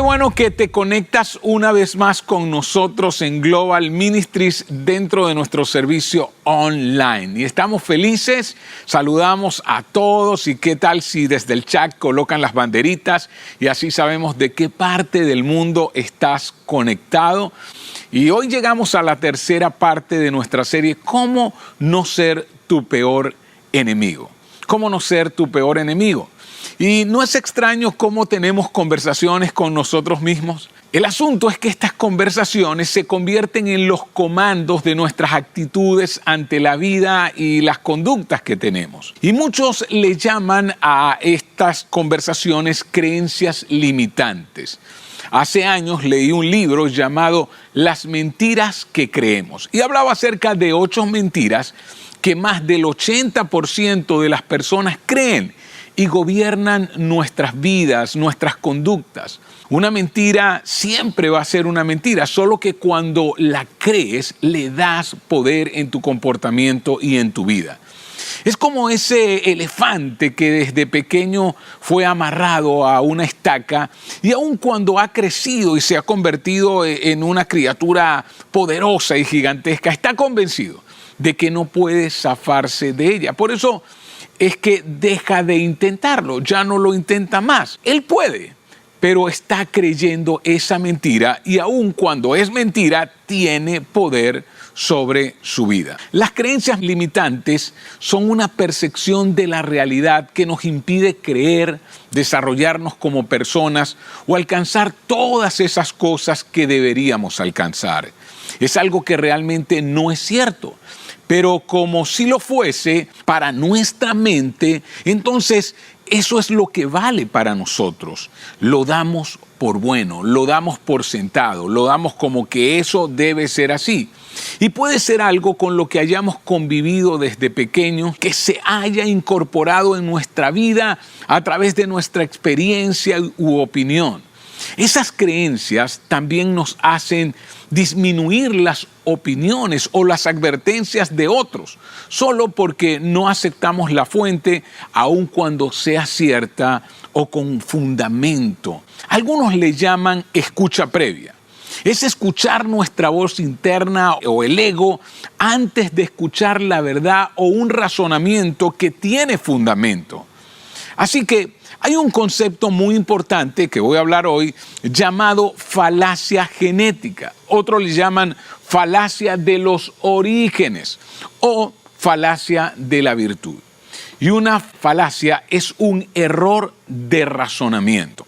bueno que te conectas una vez más con nosotros en Global Ministries dentro de nuestro servicio online. Y estamos felices, saludamos a todos y qué tal si desde el chat colocan las banderitas y así sabemos de qué parte del mundo estás conectado. Y hoy llegamos a la tercera parte de nuestra serie, ¿Cómo no ser tu peor enemigo? ¿Cómo no ser tu peor enemigo? Y no es extraño cómo tenemos conversaciones con nosotros mismos. El asunto es que estas conversaciones se convierten en los comandos de nuestras actitudes ante la vida y las conductas que tenemos. Y muchos le llaman a estas conversaciones creencias limitantes. Hace años leí un libro llamado Las mentiras que creemos y hablaba acerca de 8 mentiras que más del 80% de las personas creen y gobiernan nuestras vidas, nuestras conductas. Una mentira siempre va a ser una mentira, solo que cuando la crees le das poder en tu comportamiento y en tu vida. Es como ese elefante que desde pequeño fue amarrado a una estaca y aun cuando ha crecido y se ha convertido en una criatura poderosa y gigantesca, está convencido de que no puede zafarse de ella. Por eso es que deja de intentarlo, ya no lo intenta más. Él puede, pero está creyendo esa mentira y aun cuando es mentira, tiene poder sobre su vida. Las creencias limitantes son una percepción de la realidad que nos impide creer, desarrollarnos como personas o alcanzar todas esas cosas que deberíamos alcanzar. Es algo que realmente no es cierto. Pero como si lo fuese para nuestra mente, entonces eso es lo que vale para nosotros. Lo damos por bueno, lo damos por sentado, lo damos como que eso debe ser así. Y puede ser algo con lo que hayamos convivido desde pequeños, que se haya incorporado en nuestra vida a través de nuestra experiencia u opinión. Esas creencias también nos hacen disminuir las opiniones o las advertencias de otros, solo porque no aceptamos la fuente, aun cuando sea cierta o con fundamento. Algunos le llaman escucha previa. Es escuchar nuestra voz interna o el ego antes de escuchar la verdad o un razonamiento que tiene fundamento. Así que hay un concepto muy importante que voy a hablar hoy llamado falacia genética. Otros le llaman falacia de los orígenes o falacia de la virtud. Y una falacia es un error de razonamiento.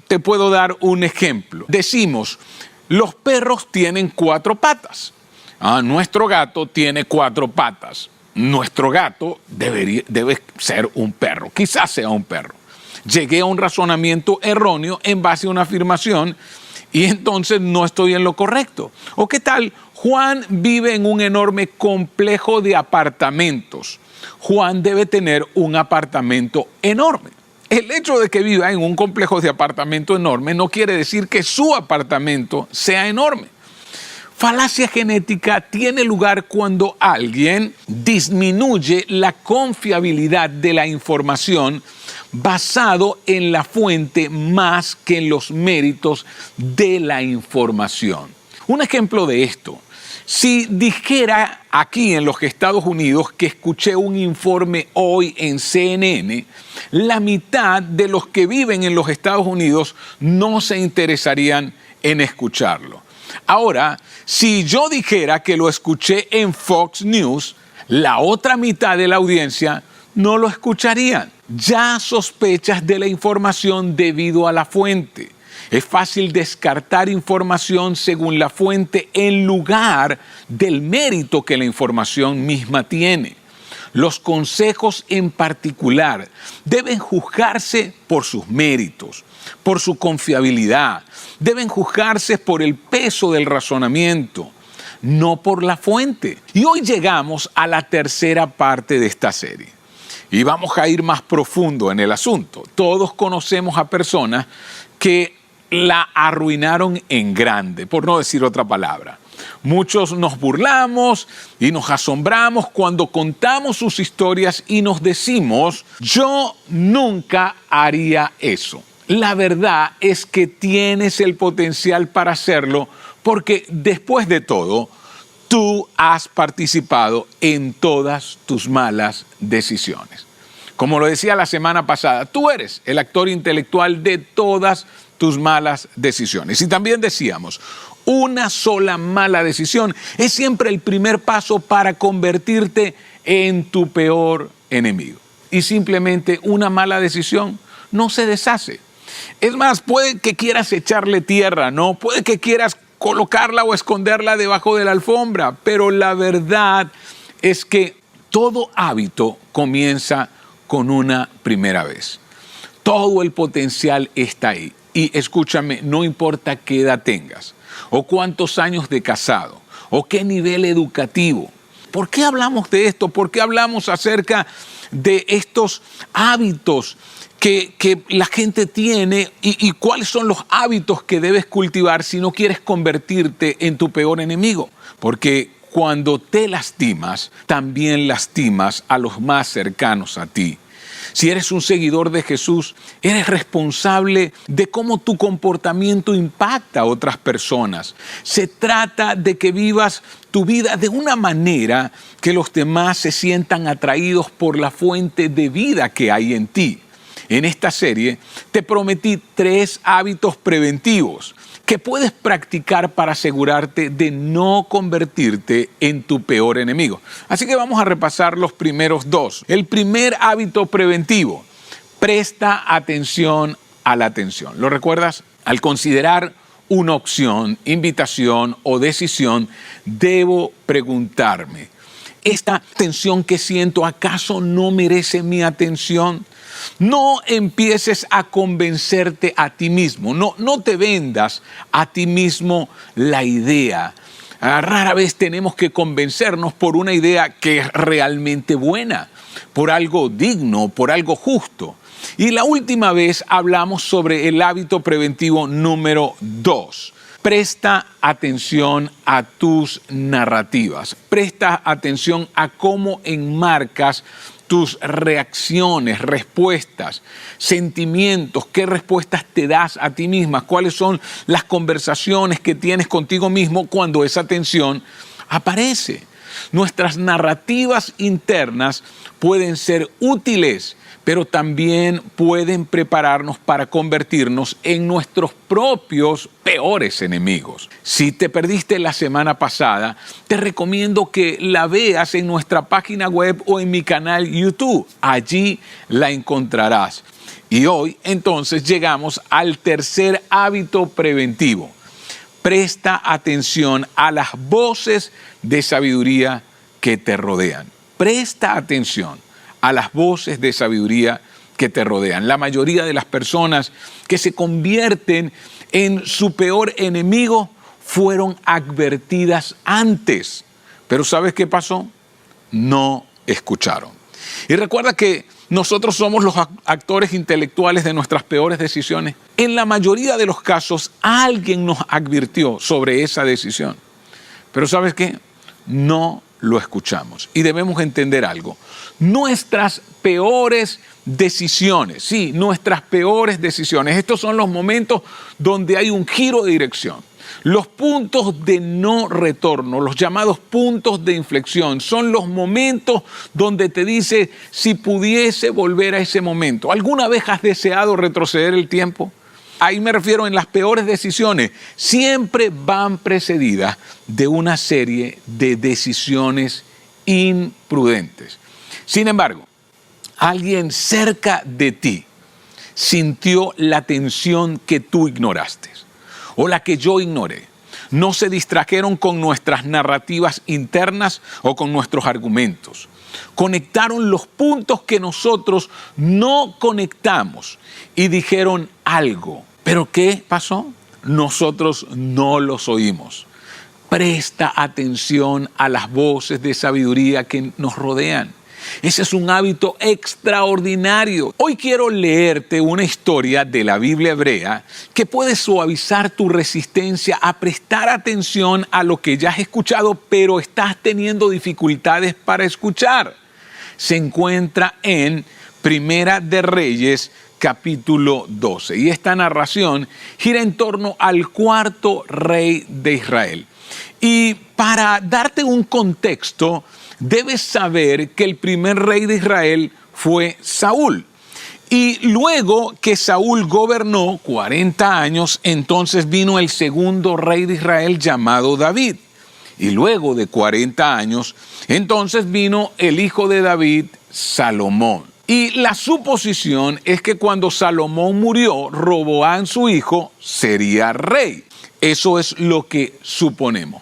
Te puedo dar un ejemplo. Decimos, los perros tienen 4 patas. Nuestro gato tiene 4 patas. Nuestro gato debe ser un perro, quizás sea un perro. Llegué a un razonamiento erróneo en base a una afirmación y entonces no estoy en lo correcto. ¿O qué tal? Juan vive en un enorme complejo de apartamentos. Juan debe tener un apartamento enorme. El hecho de que viva en un complejo de apartamento enorme no quiere decir que su apartamento sea enorme. Falacia genética tiene lugar cuando alguien disminuye la confiabilidad de la información basado en la fuente más que en los méritos de la información. Un ejemplo de esto, si dijera aquí en los Estados Unidos que escuché un informe hoy en CNN, la mitad de los que viven en los Estados Unidos no se interesarían en escucharlo. Ahora, si yo dijera que lo escuché en Fox News, la otra mitad de la audiencia no lo escucharían. Ya sospechas de la información debido a la fuente. Es fácil descartar información según la fuente en lugar del mérito que la información misma tiene. Los consejos en particular deben juzgarse por sus méritos, por su confiabilidad, deben juzgarse por el peso del razonamiento, no por la fuente. Y hoy llegamos a la tercera parte de esta serie. Y vamos a ir más profundo en el asunto. Todos conocemos a personas que la arruinaron en grande, por no decir otra palabra. Muchos nos burlamos y nos asombramos cuando contamos sus historias y nos decimos, yo nunca haría eso. La verdad es que tienes el potencial para hacerlo porque después de todo, tú has participado en todas tus malas decisiones. Como lo decía la semana pasada, tú eres el actor intelectual de todas tus malas decisiones. Y también decíamos, una sola mala decisión es siempre el primer paso para convertirte en tu peor enemigo. Y simplemente una mala decisión no se deshace. Es más, puede que quieras echarle tierra, ¿no? Puede que quieras colocarla o esconderla debajo de la alfombra, pero la verdad es que todo hábito comienza con una primera vez. Todo el potencial está ahí. Y escúchame, no importa qué edad tengas, o cuántos años de casado, o qué nivel educativo. ¿Por qué hablamos de esto? ¿Por qué hablamos acerca de estos hábitos que la gente tiene y cuáles son los hábitos que debes cultivar si no quieres convertirte en tu peor enemigo? Porque cuando te lastimas, también lastimas a los más cercanos a ti. Si eres un seguidor de Jesús, eres responsable de cómo tu comportamiento impacta a otras personas. Se trata de que vivas tu vida de una manera que los demás se sientan atraídos por la fuente de vida que hay en ti. En esta serie te prometí 3 hábitos preventivos que puedes practicar para asegurarte de no convertirte en tu peor enemigo. Así que vamos a repasar los primeros 2. El primer hábito preventivo, presta atención a la atención. ¿Lo recuerdas? Al considerar una opción, invitación o decisión, debo preguntarme, ¿esta tensión que siento acaso no merece mi atención? No empieces a convencerte a ti mismo, no te vendas a ti mismo la idea. Rara vez tenemos que convencernos por una idea que es realmente buena, por algo digno, por algo justo. Y la última vez hablamos sobre el hábito preventivo número 2. Presta atención a tus narrativas, presta atención a cómo enmarcas tus reacciones, respuestas, sentimientos, qué respuestas te das a ti misma, cuáles son las conversaciones que tienes contigo mismo cuando esa tensión aparece. Nuestras narrativas internas pueden ser útiles, pero también pueden prepararnos para convertirnos en nuestros propios peores enemigos. Si te perdiste la semana pasada, te recomiendo que la veas en nuestra página web o en mi canal YouTube. Allí la encontrarás. Y hoy, entonces, llegamos al tercer hábito preventivo. Presta atención a las voces de sabiduría que te rodean. Presta atención a las voces de sabiduría que te rodean. La mayoría de las personas que se convierten en su peor enemigo fueron advertidas antes. Pero ¿sabes qué pasó? No escucharon. Y recuerda que nosotros somos los actores intelectuales de nuestras peores decisiones. En la mayoría de los casos, alguien nos advirtió sobre esa decisión. Pero ¿sabes qué? No lo escuchamos. Y debemos entender algo. Nuestras peores decisiones, sí, nuestras peores decisiones. Estos son los momentos donde hay un giro de dirección. Los puntos de no retorno, los llamados puntos de inflexión, son los momentos donde te dice si pudiese volver a ese momento. ¿Alguna vez has deseado retroceder el tiempo? Ahí me refiero en las peores decisiones. Siempre van precedidas de una serie de decisiones imprudentes. Sin embargo, alguien cerca de ti sintió la tensión que tú ignoraste o la que yo ignoré. No se distrajeron con nuestras narrativas internas o con nuestros argumentos. Conectaron los puntos que nosotros no conectamos y dijeron algo. ¿Pero qué pasó? Nosotros no los oímos. Presta atención a las voces de sabiduría que nos rodean. Ese es un hábito extraordinario. Hoy quiero leerte una historia de la Biblia hebrea que puede suavizar tu resistencia a prestar atención a lo que ya has escuchado, pero estás teniendo dificultades para escuchar. Se encuentra en Primera de Reyes, capítulo 12. Y esta narración gira en torno al cuarto rey de Israel. Y para darte un contexto, debes saber que el primer rey de Israel fue Saúl. Y luego que Saúl gobernó 40 años, entonces vino el segundo rey de Israel llamado David. Y luego de 40 años, entonces vino el hijo de David, Salomón. Y la suposición es que cuando Salomón murió, Roboam, su hijo, sería rey. Eso es lo que suponemos.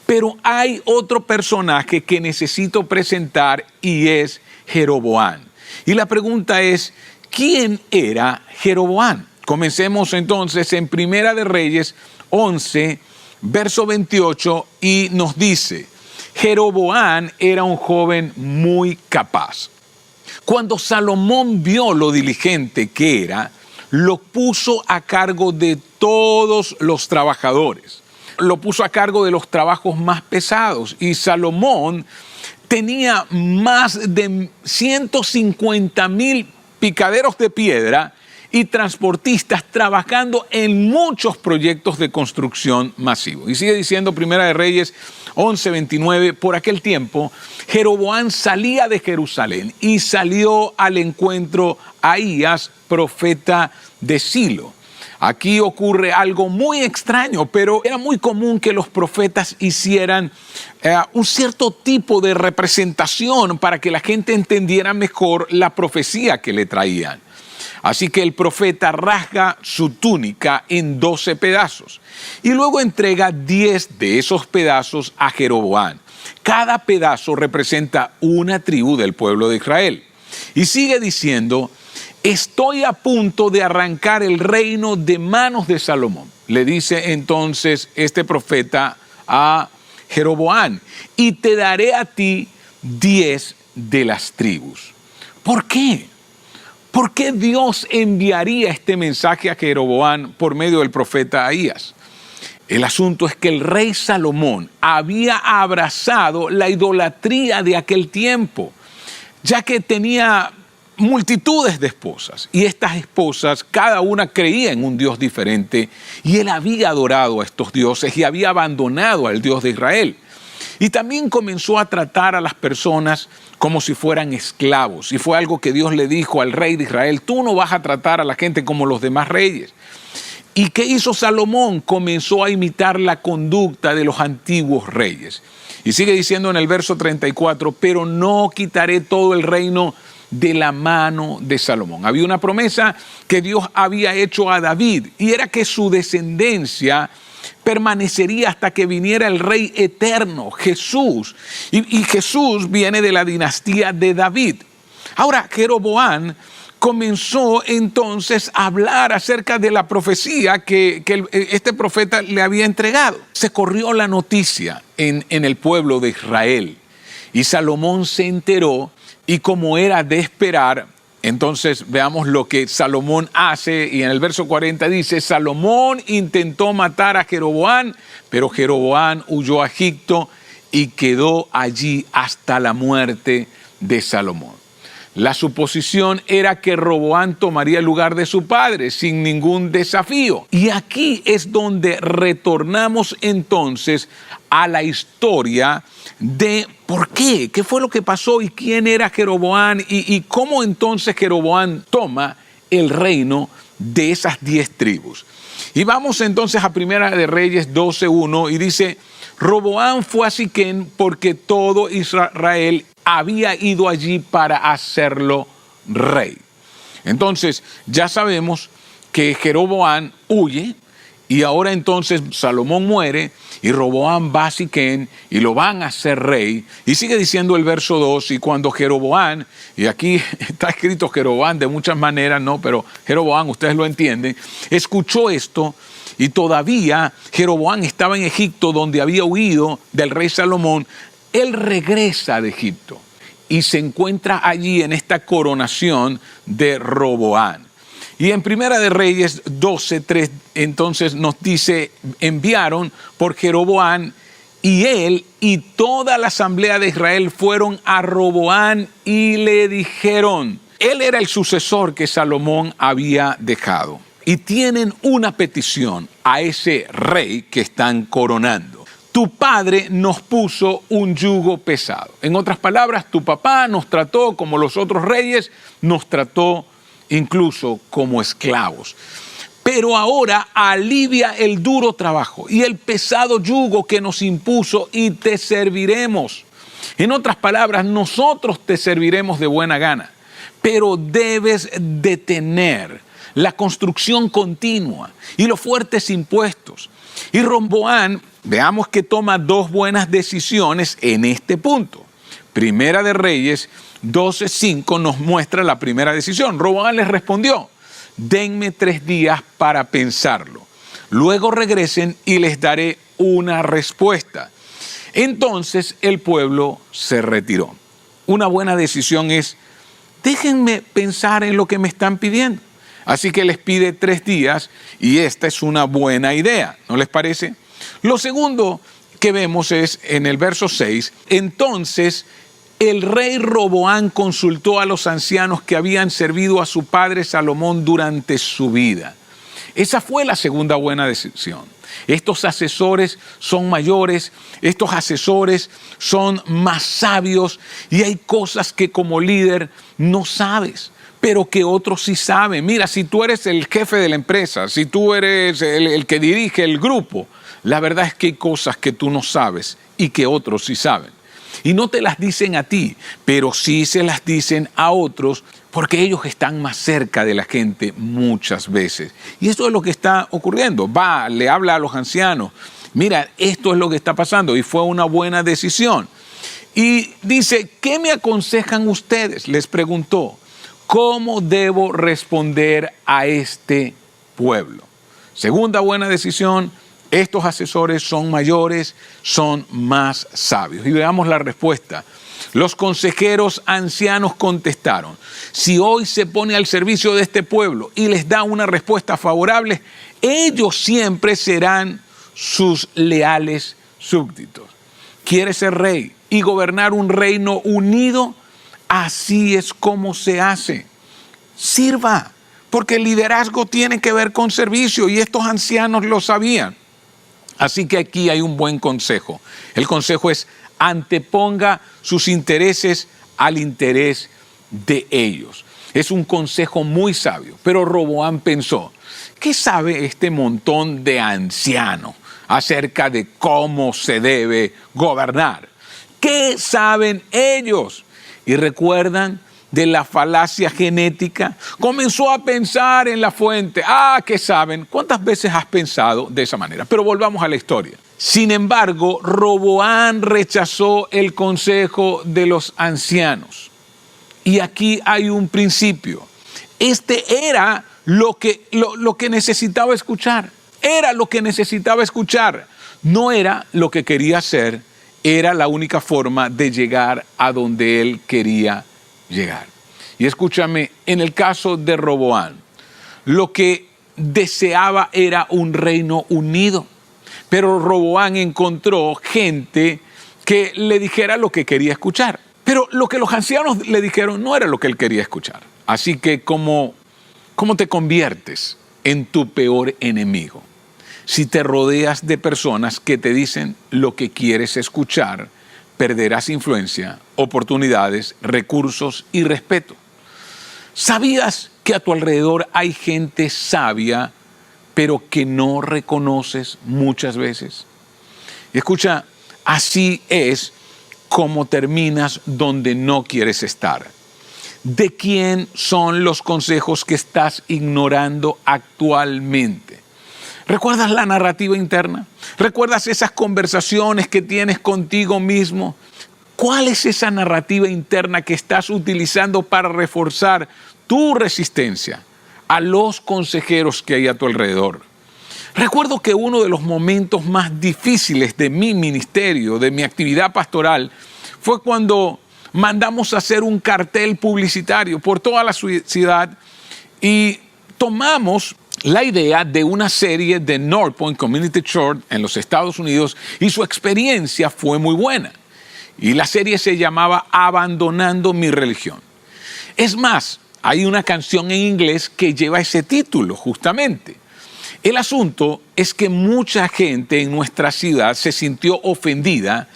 Pero hay otro personaje que necesito presentar y es Jeroboam. Y la pregunta es, ¿quién era Jeroboam? Comencemos entonces en Primera de Reyes 11, verso 28, y nos dice, Jeroboam era un joven muy capaz. Cuando Salomón vio lo diligente que era, lo puso a cargo de todos los trabajadores. Lo puso a cargo de los trabajos más pesados. Y Salomón tenía más de 150,000 picaderos de piedra y transportistas trabajando en muchos proyectos de construcción masivos. Y sigue diciendo Primera de Reyes 11:29, por aquel tiempo Jeroboam salía de Jerusalén y salió al encuentro a Ahías, profeta de Silo. Aquí ocurre algo muy extraño, pero era muy común que los profetas hicieran un cierto tipo de representación para que la gente entendiera mejor la profecía que le traían. Así que el profeta rasga su túnica en 12 pedazos y luego entrega 10 de esos pedazos a Jeroboam. Cada pedazo representa una tribu del pueblo de Israel. Y sigue diciendo, estoy a punto de arrancar el reino de manos de Salomón. Le dice entonces este profeta a Jeroboam, y te daré a ti 10 de las tribus. ¿Por qué? ¿Por qué Dios enviaría este mensaje a Jeroboam por medio del profeta Ahías? El asunto es que el rey Salomón había abrazado la idolatría de aquel tiempo, ya que tenía multitudes de esposas, y estas esposas, cada una creía en un Dios diferente, y él había adorado a estos dioses y había abandonado al Dios de Israel. Y también comenzó a tratar a las personas como si fueran esclavos. Y fue algo que Dios le dijo al rey de Israel, tú no vas a tratar a la gente como los demás reyes. ¿Y qué hizo Salomón? Comenzó a imitar la conducta de los antiguos reyes. Y sigue diciendo en el verso 34, pero no quitaré todo el reino de la mano de Salomón. Había una promesa que Dios había hecho a David, y era que su descendencia permanecería hasta que viniera el rey eterno, Jesús. Y Jesús viene de la dinastía de David. Ahora, Jeroboam comenzó entonces a hablar acerca de la profecía que este profeta le había entregado. Se corrió la noticia en el pueblo de Israel, y Salomón se enteró, y como era de esperar, entonces veamos lo que Salomón hace, y en el verso 40 dice, Salomón intentó matar a Jeroboam, pero Jeroboam huyó a Egipto y quedó allí hasta la muerte de Salomón. La suposición era que Roboam tomaría el lugar de su padre sin ningún desafío. Y aquí es donde retornamos entonces a la historia de por qué, qué fue lo que pasó y quién era Jeroboam y cómo entonces Jeroboam toma el reino de esas 10 tribus. Y vamos entonces a Primera de Reyes 12:1 y dice, Roboam fue a Siquem porque todo Israel había ido allí para hacerlo rey. Entonces ya sabemos que Jeroboam huye, y ahora entonces Salomón muere y Roboam va a Siquem y lo van a hacer rey. Y sigue diciendo el verso 2, y cuando Jeroboam, y aquí está escrito Jeroboam de muchas maneras, no, pero Jeroboam, ustedes lo entienden, escuchó esto, y todavía Jeroboam estaba en Egipto, donde había huido del rey Salomón. Él regresa de Egipto y se encuentra allí en esta coronación de Roboam. Y en Primera de Reyes 12:3 entonces nos dice, enviaron por Jeroboam, y él y toda la asamblea de Israel fueron a Roboam y le dijeron, Él era el sucesor que Salomón había dejado. Y tienen una petición a ese rey que están coronando. Tu padre nos puso un yugo pesado. En otras palabras, tu papá nos trató como los otros reyes, nos trató incluso como esclavos. Pero ahora alivia el duro trabajo y el pesado yugo que nos impuso y te serviremos. En otras palabras, nosotros te serviremos de buena gana, pero debes detener la construcción continua y los fuertes impuestos. Y Roboam, veamos que toma dos buenas decisiones en este punto. Primera de Reyes 12:5 nos muestra la primera decisión. Roboam les respondió: denme 3 días para pensarlo. Luego regresen y les daré una respuesta. Entonces el pueblo se retiró. Una buena decisión es: déjenme pensar en lo que me están pidiendo. Así que les pide 3 días y esta es una buena idea, ¿no les parece? Lo segundo que vemos es en el verso 6, entonces el rey Roboam consultó a los ancianos que habían servido a su padre Salomón durante su vida. Esa fue la segunda buena decisión. Estos asesores son mayores, estos asesores son más sabios y hay cosas que como líder no sabes, pero que otros sí saben. Mira, si tú eres el jefe de la empresa, si tú eres el que dirige el grupo, la verdad es que hay cosas que tú no sabes y que otros sí saben. Y no te las dicen a ti, pero sí se las dicen a otros porque ellos están más cerca de la gente muchas veces. Y esto es lo que está ocurriendo. Va, le habla a los ancianos, mira, esto es lo que está pasando y fue una buena decisión. Y dice, ¿qué me aconsejan ustedes? Les preguntó, ¿cómo debo responder a este pueblo? Segunda buena decisión, estos asesores son mayores, son más sabios. Y veamos la respuesta. Los consejeros ancianos contestaron, si hoy se pone al servicio de este pueblo y les da una respuesta favorable, ellos siempre serán sus leales súbditos. ¿Quiere ser rey y gobernar un reino unido? Así es como se hace. Sirva, porque el liderazgo tiene que ver con servicio y estos ancianos lo sabían. Así que aquí hay un buen consejo. El consejo es: anteponga sus intereses al interés de ellos. Es un consejo muy sabio, pero Roboam pensó, ¿qué sabe este montón de ancianos acerca de cómo se debe gobernar? ¿Qué saben ellos? Y recuerdan de la falacia genética. Comenzó a pensar en la fuente. ¿Qué saben? ¿Cuántas veces has pensado de esa manera? Pero volvamos a la historia. Sin embargo, Roboam rechazó el consejo de los ancianos. Y aquí hay un principio. Este era lo que necesitaba escuchar. Era lo que necesitaba escuchar. No era lo que quería hacer. Era la única forma de llegar a donde él quería llegar. Y escúchame, en el caso de Roboam, lo que deseaba era un reino unido. Pero Roboam encontró gente que le dijera lo que quería escuchar. Pero lo que los ancianos le dijeron no era lo que él quería escuchar. Así que, ¿cómo te conviertes en tu peor enemigo? Si te rodeas de personas que te dicen lo que quieres escuchar, perderás influencia, oportunidades, recursos y respeto. ¿Sabías que a tu alrededor hay gente sabia, pero que no reconoces muchas veces? Y escucha, así es como terminas donde no quieres estar. ¿De quién son los consejos que estás ignorando actualmente? ¿Recuerdas la narrativa interna? ¿Recuerdas esas conversaciones que tienes contigo mismo? ¿Cuál es esa narrativa interna que estás utilizando para reforzar tu resistencia a los consejeros que hay a tu alrededor? Recuerdo que uno de los momentos más difíciles de mi ministerio, de mi actividad pastoral, fue cuando mandamos a hacer un cartel publicitario por toda la ciudad y tomamos la idea de una serie de North Point Community Church en los Estados Unidos y su experiencia fue muy buena. Y la serie se llamaba Abandonando mi religión. Es más, Hay una canción en inglés que lleva ese título, justamente. El asunto es que mucha gente en nuestra ciudad se sintió ofendida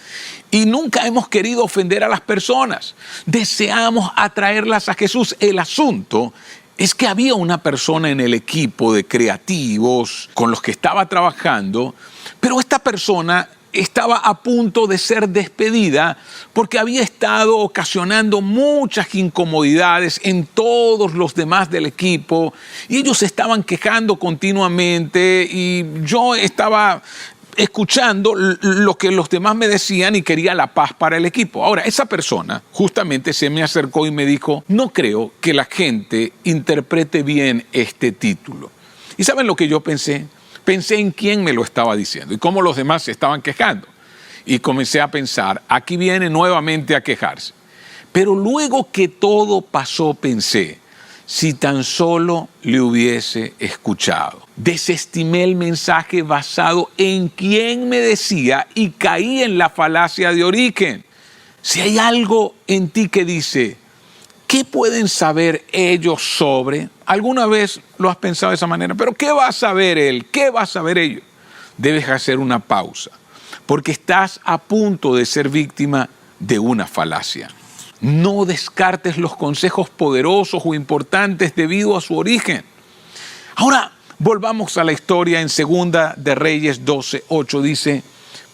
y nunca hemos querido ofender a las personas. Deseamos atraerlas a Jesús. El asunto es que había una persona en el equipo de creativos con los que estaba trabajando, pero esta persona estaba a punto de ser despedida porque había estado ocasionando muchas incomodidades en todos los demás del equipo y ellos se estaban quejando continuamente y yo estaba escuchando lo que los demás me decían y quería la paz para el equipo. Ahora, esa persona justamente se me acercó y me dijo, no creo que la gente interprete bien este título. ¿Y saben lo que yo pensé? Pensé en quién me lo estaba diciendo y cómo los demás se estaban quejando. Y comencé a pensar, aquí viene nuevamente a quejarse. Pero luego que todo pasó, pensé, si tan solo le hubiese escuchado. Desestimé el mensaje basado en quién me decía y caí en la falacia de origen. Si hay algo en ti que dice, ¿qué pueden saber ellos sobre? ¿Alguna vez lo has pensado de esa manera? ¿Pero qué va a saber él? ¿Qué va a saber ellos? Debes hacer una pausa, porque estás a punto de ser víctima de una falacia. No descartes los consejos poderosos o importantes debido a su origen. Ahora, volvamos a la historia en 2 de Reyes 12:8. Dice,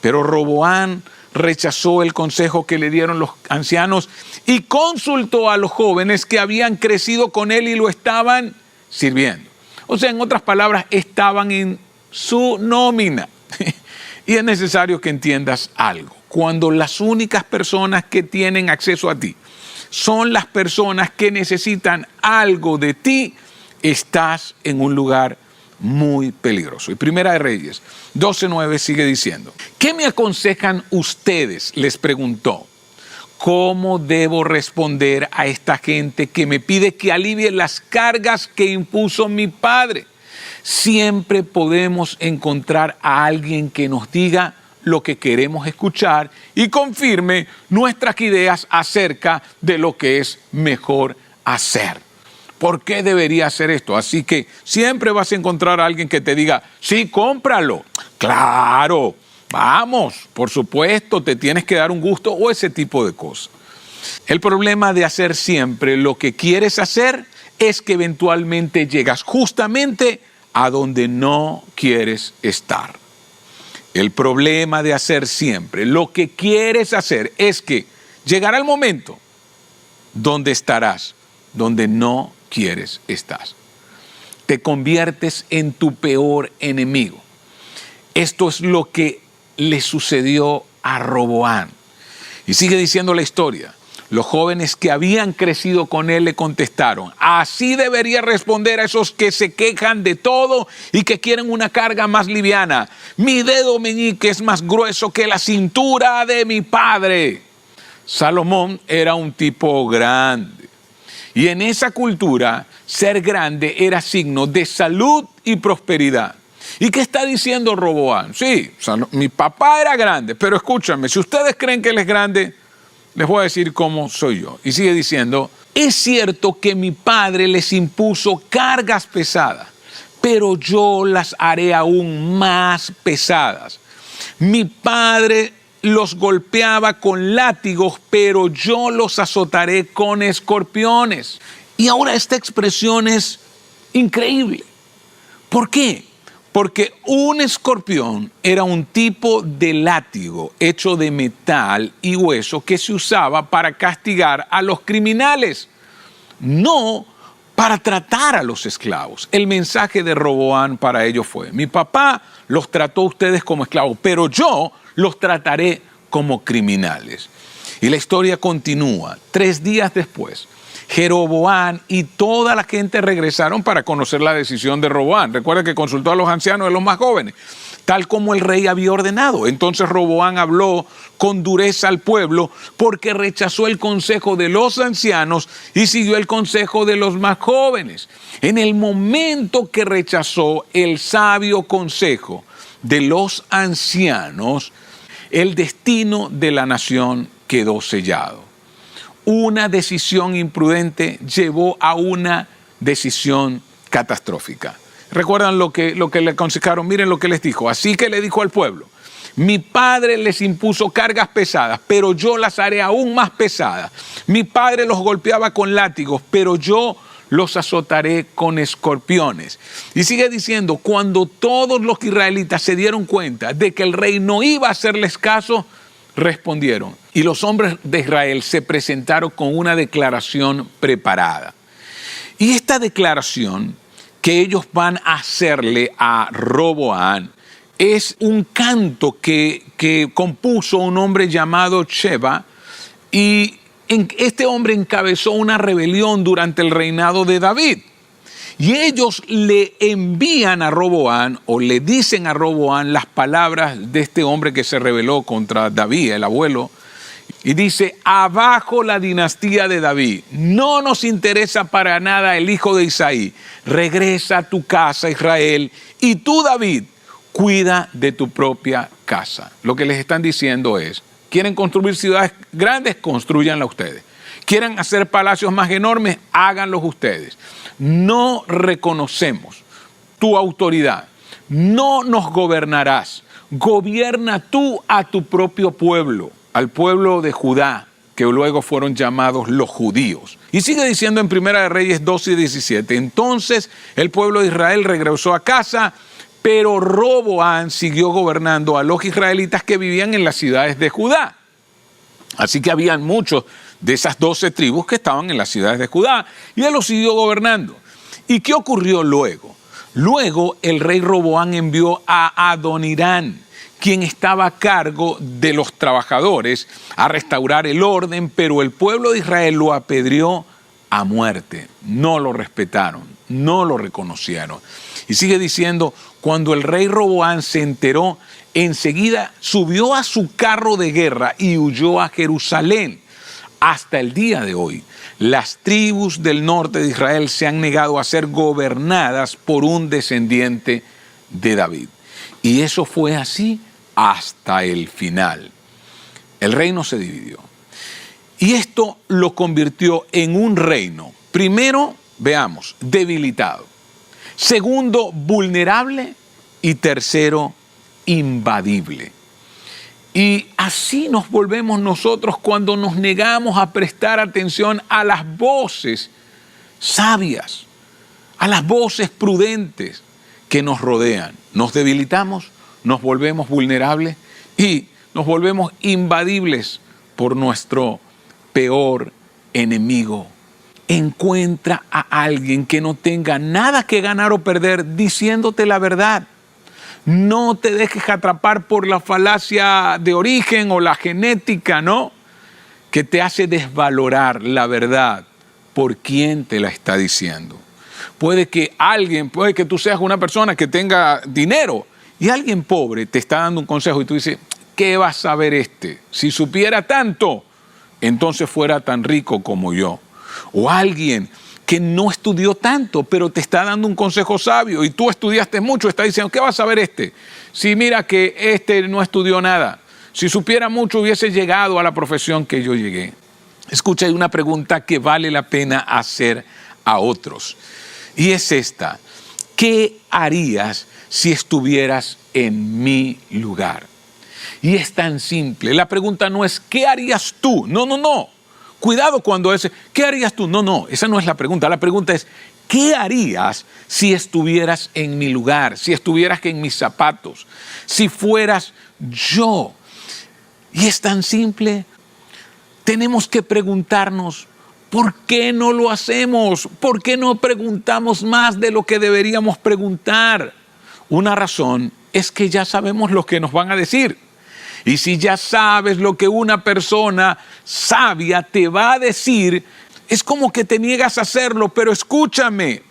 pero Roboam rechazó el consejo que le dieron los ancianos y consultó a los jóvenes que habían crecido con él y lo estaban sirviendo. O sea, en otras palabras, estaban en su nómina. Y es necesario que entiendas algo. Cuando las únicas personas que tienen acceso a ti son las personas que necesitan algo de ti, estás en un lugar muy peligroso. Y 1 de Reyes 12:9 sigue diciendo, ¿qué me aconsejan ustedes? Les preguntó. ¿Cómo debo responder a esta gente que me pide que alivie las cargas que impuso mi padre? Siempre podemos encontrar a alguien que nos diga lo que queremos escuchar y confirme nuestras ideas acerca de lo que es mejor hacer. ¿Por qué debería hacer esto? Así que siempre vas a encontrar a alguien que te diga, sí, cómpralo. Claro, vamos, por supuesto, te tienes que dar un gusto o ese tipo de cosas. El problema de hacer siempre lo que quieres hacer es que eventualmente llegas justamente a donde no quieres estar. El problema de hacer siempre lo que quieres hacer es que llegará el momento donde estarás, donde no quieres estar. Te conviertes en tu peor enemigo. Esto es lo que le sucedió a Roboam. Y sigue diciendo la historia. Los jóvenes que habían crecido con él le contestaron, así debería responder a esos que se quejan de todo y que quieren una carga más liviana. Mi dedo meñique es más grueso que la cintura de mi padre. Salomón era un tipo grande. Y en esa cultura, ser grande era signo de salud y prosperidad. ¿Y qué está diciendo Roboam? Sí, mi papá era grande, pero escúchame, si ustedes creen que él es grande, les voy a decir cómo soy yo. Y sigue diciendo, es cierto que mi padre les impuso cargas pesadas, pero yo las haré aún más pesadas. Mi padre los golpeaba con látigos, pero yo los azotaré con escorpiones. Y ahora esta expresión es increíble. ¿Por qué? Porque un escorpión era un tipo de látigo hecho de metal y hueso que se usaba para castigar a los criminales, no para tratar a los esclavos. El mensaje de Roboam para ellos fue, mi papá los trató a ustedes como esclavos, pero yo los trataré como criminales. Y la historia continúa. 3 días después, Jeroboam y toda la gente regresaron para conocer la decisión de Roboam. Recuerda que consultó a los ancianos y a los más jóvenes, tal como el rey había ordenado. Entonces Roboam habló con dureza al pueblo porque rechazó el consejo de los ancianos y siguió el consejo de los más jóvenes. En el momento que rechazó el sabio consejo de los ancianos, el destino de la nación quedó sellado. una decisión imprudente llevó a una decisión catastrófica. ¿Recuerdan lo que le aconsejaron? Miren lo que les dijo. Así que le dijo al pueblo: mi padre les impuso cargas pesadas, pero yo las haré aún más pesadas. Mi padre los golpeaba con látigos, pero yo los azotaré con escorpiones. Y sigue diciendo: cuando todos los israelitas se dieron cuenta de que el rey no iba a hacerles caso, respondieron. Y los hombres de Israel se presentaron con una declaración preparada. Y esta declaración que ellos van a hacerle a Roboam es un canto que compuso un hombre llamado Sheba, y este hombre encabezó una rebelión durante el reinado de David. Y ellos le envían a Roboam, o le dicen a Roboam, las palabras de este hombre que se rebeló contra David, el abuelo, y dice: abajo la dinastía de David, no nos interesa para nada el hijo de Isaí, regresa a tu casa, Israel, y tú, David, cuida de tu propia casa. Lo que les están diciendo es: quieren construir ciudades grandes, construyanlas ustedes. Quieren hacer palacios más enormes, háganlos ustedes. No reconocemos tu autoridad, no nos gobernarás. Gobierna tú a tu propio pueblo, al pueblo de Judá, que luego fueron llamados los judíos. Y sigue diciendo en Primera de Reyes 12:17, entonces el pueblo de Israel regresó a casa, pero Roboam siguió gobernando a los israelitas que vivían en las ciudades de Judá. Así que habían muchos de esas 12 tribus que estaban en las ciudades de Judá, y él los siguió gobernando. ¿Y qué ocurrió luego? Luego el rey Roboam envió a Adonirán, quien estaba a cargo de los trabajadores, a restaurar el orden, pero el pueblo de Israel lo apedreó a muerte. No lo respetaron, no lo reconocieron. Y sigue diciendo: cuando el rey Roboam se enteró, enseguida subió a su carro de guerra y huyó a Jerusalén. Hasta el día de hoy, las tribus del norte de Israel se han negado a ser gobernadas por un descendiente de David. Y eso fue así hasta el final. El reino se dividió. Y esto lo convirtió en un reino, primero, veamos, debilitado. Segundo, vulnerable. Y tercero, invadible. Y así nos volvemos nosotros cuando nos negamos a prestar atención a las voces sabias, a las voces prudentes que nos rodean. Nos debilitamos, nos volvemos vulnerables y nos volvemos invadibles por nuestro peor enemigo. Encuentra a alguien que no tenga nada que ganar o perder diciéndote la verdad. No te dejes atrapar por la falacia de origen o la genética, ¿no? Que te hace desvalorar la verdad por quien te la está diciendo. Puede que tú seas una persona que tenga dinero y alguien pobre te está dando un consejo y tú dices: ¿qué va a saber este? Si supiera tanto, entonces fuera tan rico como yo. O alguien que no estudió tanto, pero te está dando un consejo sabio y tú estudiaste mucho, está diciendo: ¿qué va a saber este? Si mira que este no estudió nada. Si supiera mucho hubiese llegado a la profesión que yo llegué. Escucha, hay una pregunta que vale la pena hacer a otros. Y es esta: ¿qué harías si estuvieras en mi lugar? Y es tan simple. La pregunta no es ¿qué harías tú? No. Cuidado cuando es ¿qué harías tú? No, esa no es la pregunta. La pregunta es ¿qué harías si estuvieras en mi lugar? Si estuvieras en mis zapatos, si fueras yo. Y es tan simple. Tenemos que preguntarnos: ¿por qué no lo hacemos? ¿Por qué no preguntamos más de lo que deberíamos preguntar? Una razón es que ya sabemos lo que nos van a decir. Y si ya sabes lo que una persona sabia te va a decir, es como que te niegas a hacerlo. Pero escúchame,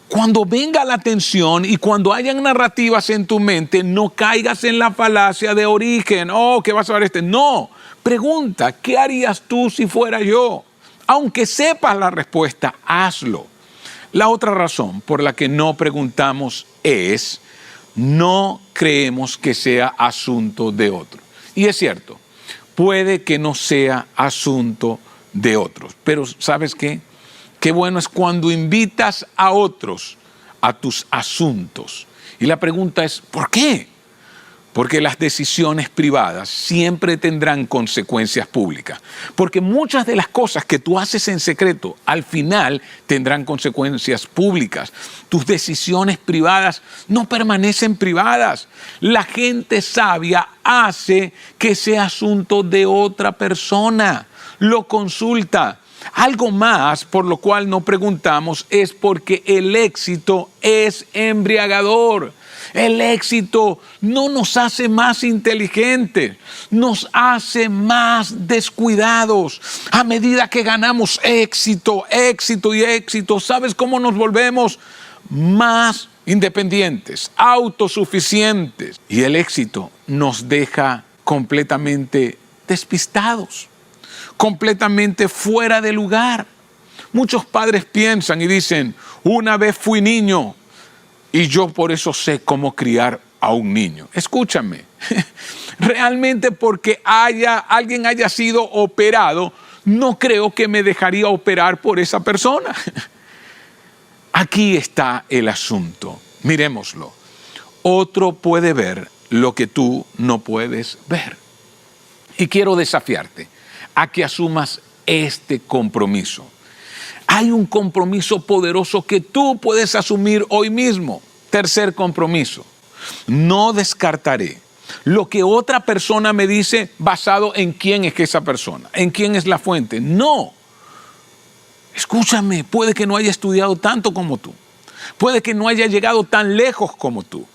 cuando venga la tensión y cuando hayan narrativas en tu mente, no caigas en la falacia de origen. ¿Qué vas a ver este? No, pregunta: ¿qué harías tú si fuera yo? Aunque sepas la respuesta, hazlo. La otra razón por la que no preguntamos es: no creemos que sea asunto de otro. Y es cierto, puede que no sea asunto de otros. Pero ¿sabes qué? Qué bueno es cuando invitas a otros a tus asuntos. Y la pregunta es, ¿por qué? Porque las decisiones privadas siempre tendrán consecuencias públicas. Porque muchas de las cosas que tú haces en secreto, al final tendrán consecuencias públicas. Tus decisiones privadas no permanecen privadas. La gente sabia hace que sea asunto de otra persona. Lo consulta. Algo más por lo cual no preguntamos es porque el éxito es embriagador. El éxito no nos hace más inteligentes, nos hace más descuidados. A medida que ganamos éxito, ¿sabes cómo nos volvemos? Más independientes, autosuficientes. Y el éxito nos deja completamente despistados, completamente fuera de lugar. Muchos padres piensan y dicen, una vez fui niño y yo por eso sé cómo criar a un niño. Escúchame, realmente porque alguien haya sido operado, no creo que me dejaría operar por esa persona. Aquí está el asunto, miremoslo. Otro puede ver lo que tú no puedes ver. Y quiero desafiarte a que asumas este compromiso. Hay un compromiso poderoso que tú puedes asumir hoy mismo. Tercer compromiso. No descartaré lo que otra persona me dice basado en quién es esa persona, en quién es la fuente. No. Escúchame, puede que no haya estudiado tanto como tú. Puede que no haya llegado tan lejos como tú.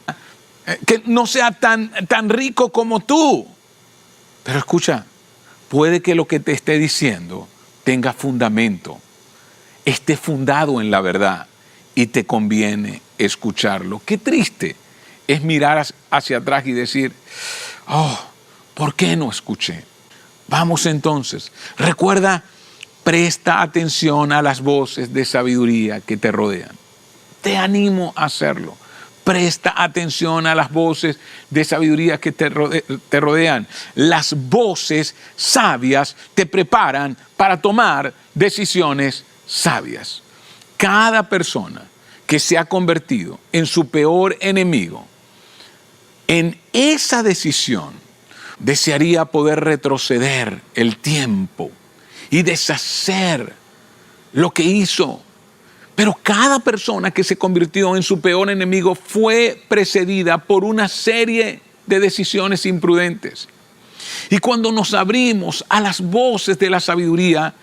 Que no sea tan rico como tú. Pero escucha, puede que lo que te esté diciendo tenga fundamento, esté fundado en la verdad y te conviene escucharlo. Qué triste es mirar hacia atrás y decir, ¿por qué no escuché? Vamos entonces, recuerda, presta atención a las voces de sabiduría que te rodean. Te animo a hacerlo. Presta atención a las voces de sabiduría que te rodean. Las voces sabias te preparan para tomar decisiones sabias. Cada persona que se ha convertido en su peor enemigo, en esa decisión desearía poder retroceder el tiempo y deshacer lo que hizo. Pero cada persona que se convirtió en su peor enemigo fue precedida por una serie de decisiones imprudentes. Y cuando nos abrimos a las voces de la sabiduría,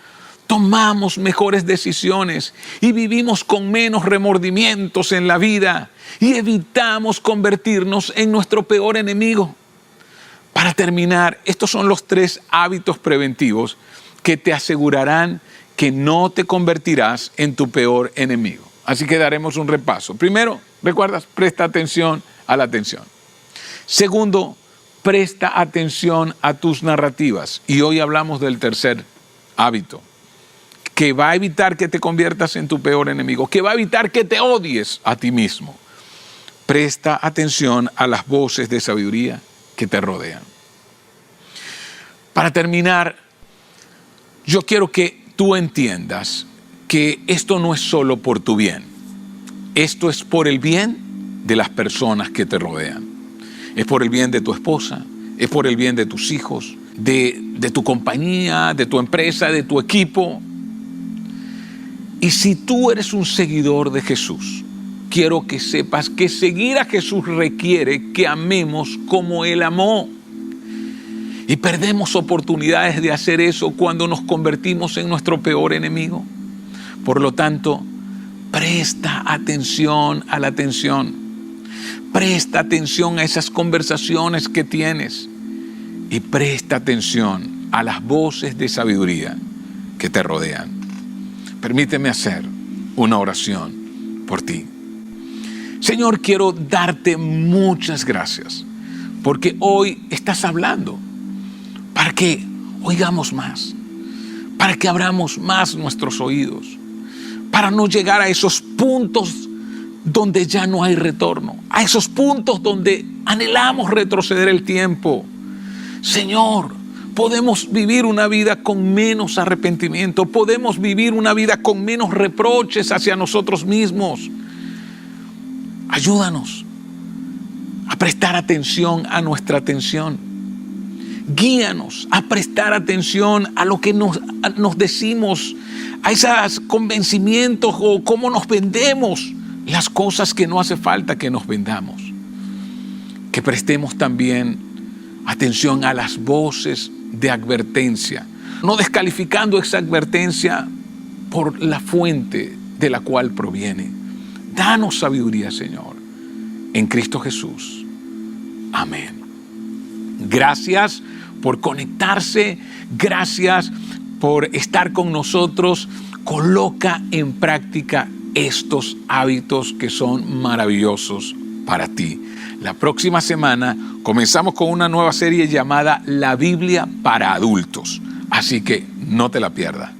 tomamos mejores decisiones y vivimos con menos remordimientos en la vida y evitamos convertirnos en nuestro peor enemigo. Para terminar, estos son los 3 hábitos preventivos que te asegurarán que no te convertirás en tu peor enemigo. Así que daremos un repaso. Primero, ¿recuerdas? Presta atención a la atención. Segundo, presta atención a tus narrativas. Y hoy hablamos del tercer hábito, que va a evitar que te conviertas en tu peor enemigo, que va a evitar que te odies a ti mismo. Presta atención a las voces de sabiduría que te rodean. Para terminar, yo quiero que tú entiendas que esto no es solo por tu bien. Esto es por el bien de las personas que te rodean. Es por el bien de tu esposa, es por el bien de tus hijos, de tu compañía, de tu empresa, de tu equipo. Y si tú eres un seguidor de Jesús, quiero que sepas que seguir a Jesús requiere que amemos como Él amó. Y perdemos oportunidades de hacer eso cuando nos convertimos en nuestro peor enemigo. Por lo tanto, presta atención a la atención. Presta atención a esas conversaciones que tienes. Y presta atención a las voces de sabiduría que te rodean. Permíteme hacer una oración por ti. Señor, quiero darte muchas gracias porque hoy estás hablando para que oigamos más, para que abramos más nuestros oídos, para no llegar a esos puntos donde ya no hay retorno, a esos puntos donde anhelamos retroceder el tiempo. Señor, podemos vivir una vida con menos arrepentimiento, podemos vivir una vida con menos reproches hacia nosotros mismos. Ayúdanos a prestar atención a nuestra atención. Guíanos a prestar atención a lo que nos decimos, a esos convencimientos o cómo nos vendemos las cosas que no hace falta que nos vendamos. Que prestemos también atención a las voces de advertencia, no descalificando esa advertencia por la fuente de la cual proviene. Danos sabiduría, Señor, en Cristo Jesús. Amén. Gracias por conectarse, gracias por estar con nosotros. Coloca en práctica estos hábitos que son maravillosos para ti. La próxima semana comenzamos con una nueva serie llamada La Biblia para Adultos, así que no te la pierdas.